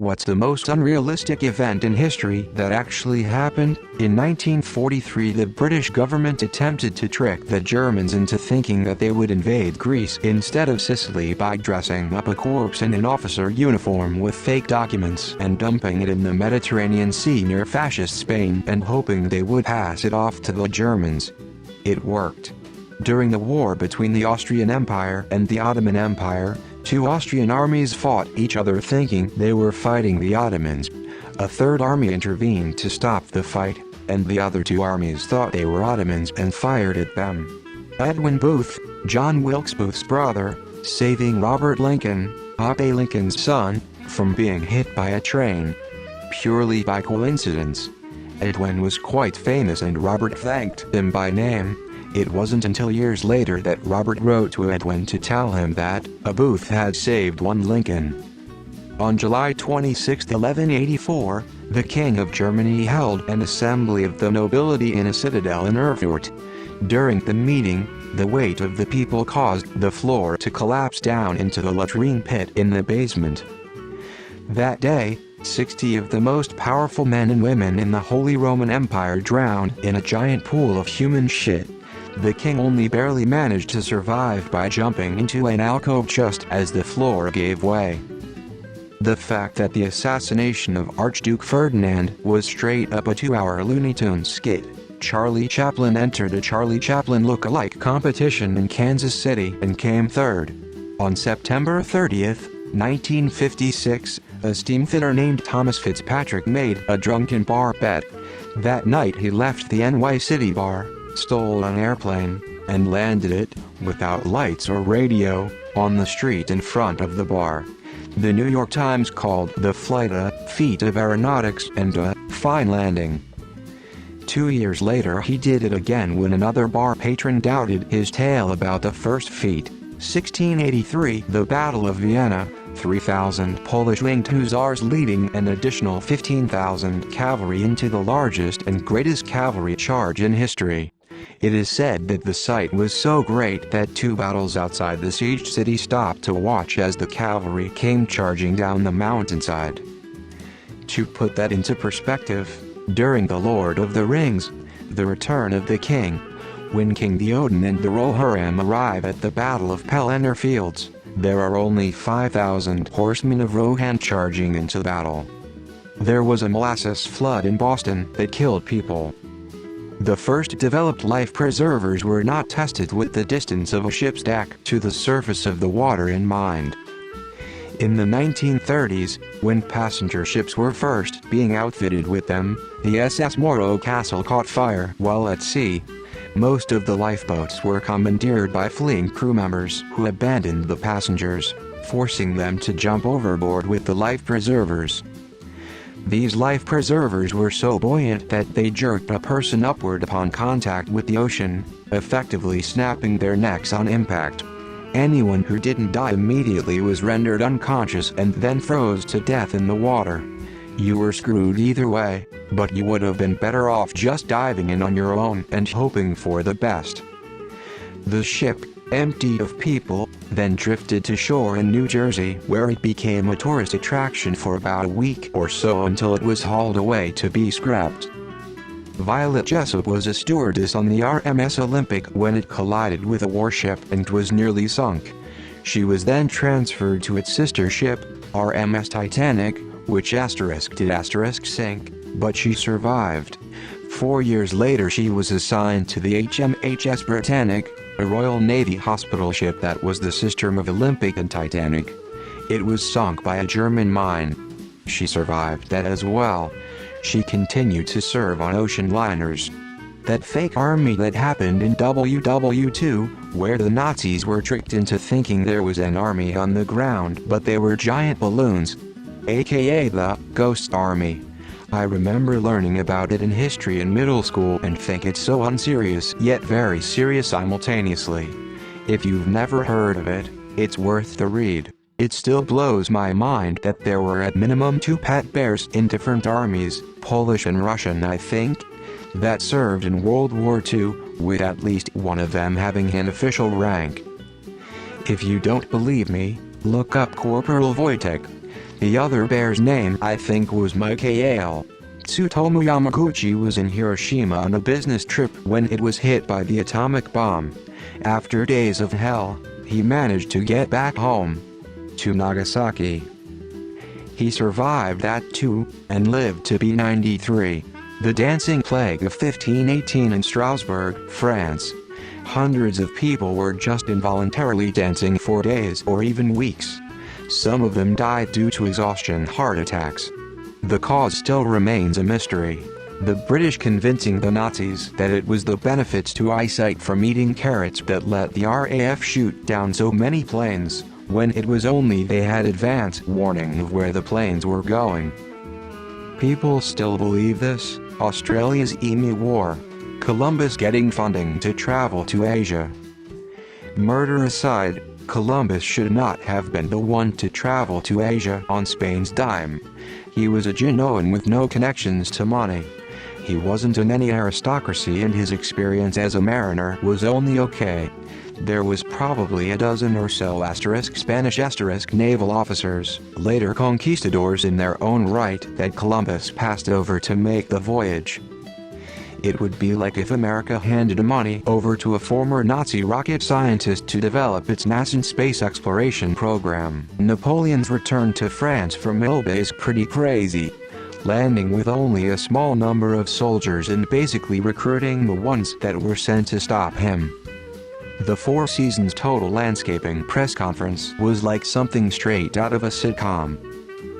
What's the most unrealistic event in history that actually happened? In 1943, the British government attempted to trick the Germans into thinking that they would invade Greece instead of Sicily by dressing up a corpse in an officer uniform with fake documents and dumping it in the Mediterranean Sea near fascist Spain and hoping they would pass it off to the Germans. It worked. During the war between the Austrian Empire and the Ottoman Empire, two Austrian armies fought each other thinking they were fighting the Ottomans. A third army intervened to stop the fight, and the other two armies thought they were Ottomans and fired at them. Edwin Booth, John Wilkes Booth's brother, saving Robert Lincoln, Abe Lincoln's son, from being hit by a train. Purely by coincidence. Edwin was quite famous and Robert thanked him by name. It wasn't until years later that Robert wrote to Edwin to tell him that a Booth had saved one Lincoln. On July 26, 1184, the King of Germany held an assembly of the nobility in a citadel in Erfurt. During the meeting, the weight of the people caused the floor to collapse down into the latrine pit in the basement. That day, 60 of the most powerful men and women in the Holy Roman Empire drowned in a giant pool of human shit. The king only barely managed to survive by jumping into an alcove just as the floor gave way. The fact that the assassination of Archduke Ferdinand was straight up a 2-hour Looney Tunes skit. Charlie Chaplin entered a Charlie Chaplin look-alike competition in Kansas City and came third. On September 30, 1956, a steamfitter named Thomas Fitzpatrick made a drunken bar bet. That night he left the NY City bar, stole an airplane, and landed it, without lights or radio, on the street in front of the bar. The New York Times called the flight a feat of aeronautics and a fine landing. 2 years later he did it again when another bar patron doubted his tale about the first feat. 1683, the Battle of Vienna, 3,000 Polish winged hussars leading an additional 15,000 cavalry into the largest and greatest cavalry charge in history. It is said that the sight was so great that 2 battles outside the sieged city stopped to watch as the cavalry came charging down the mountainside. To put that into perspective, during The Lord of the Rings, The Return of the King, when King Theoden and the Rohirrim arrive at the Battle of Pelennor Fields, there are only 5,000 horsemen of Rohan charging into battle. There was a molasses flood in Boston that killed people. The first developed life preservers were not tested with the distance of a ship's deck to the surface of the water in mind. In the 1930s, when passenger ships were first being outfitted with them, the SS Morro Castle caught fire while at sea. Most of the lifeboats were commandeered by fleeing crew members who abandoned the passengers, forcing them to jump overboard with the life preservers. These life preservers were so buoyant that they jerked a person upward upon contact with the ocean, effectively snapping their necks on impact. Anyone who didn't die immediately was rendered unconscious and then froze to death in the water. You were screwed either way, but you would have been better off just diving in on your own and hoping for the best. The ship, empty of people, then drifted to shore in New Jersey where it became a tourist attraction for about a week or so until it was hauled away to be scrapped. Violet Jessup was a stewardess on the RMS Olympic when it collided with a warship and was nearly sunk. She was then transferred to its sister ship, RMS Titanic, which did sink, but she survived. 4 years later she was assigned to the HMHS Britannic, a Royal Navy hospital ship that was the sister of Olympic and Titanic. It was sunk by a German mine. She survived that as well. She continued to serve on ocean liners. That fake army that happened in WW2, where the Nazis were tricked into thinking there was an army on the ground but they were giant balloons, aka the Ghost Army. I remember learning about it in history in middle school and think it's so unserious yet very serious simultaneously. If you've never heard of it, it's worth the read. It still blows my mind that there were at minimum 2 pet bears in different armies, Polish and Russian I think, that served in World War II, with at least one of them having an official rank. If you don't believe me, look up Corporal Wojtek. The other bear's name I think was Mikhail. Tsutomu Yamaguchi was in Hiroshima on a business trip when it was hit by the atomic bomb. After days of hell, he managed to get back home to Nagasaki. He survived that too, and lived to be 93. The Dancing Plague of 1518 in Strasbourg, France. Hundreds of people were just involuntarily dancing for days or even weeks. Some of them died due to exhaustion heart attacks. The cause still remains a mystery. The British convincing the Nazis that it was the benefits to eyesight from eating carrots that let the RAF shoot down so many planes, when it was only they had advance warning of where the planes were going. People still believe this. Australia's Emu War. Columbus getting funding to travel to Asia. Murder aside, Columbus should not have been the one to travel to Asia on Spain's dime. He was a Genoan with no connections to money. He wasn't in any aristocracy and his experience as a mariner was only okay. There was probably a dozen or so Spanish naval officers, later conquistadors in their own right, that Columbus passed over to make the voyage. It would be like if America handed money over to a former Nazi rocket scientist to develop its NASA space exploration program. Napoleon's return to France from Elba is pretty crazy. Landing with only a small number of soldiers and basically recruiting the ones that were sent to stop him. The Four Seasons Total Landscaping press conference was like something straight out of a sitcom.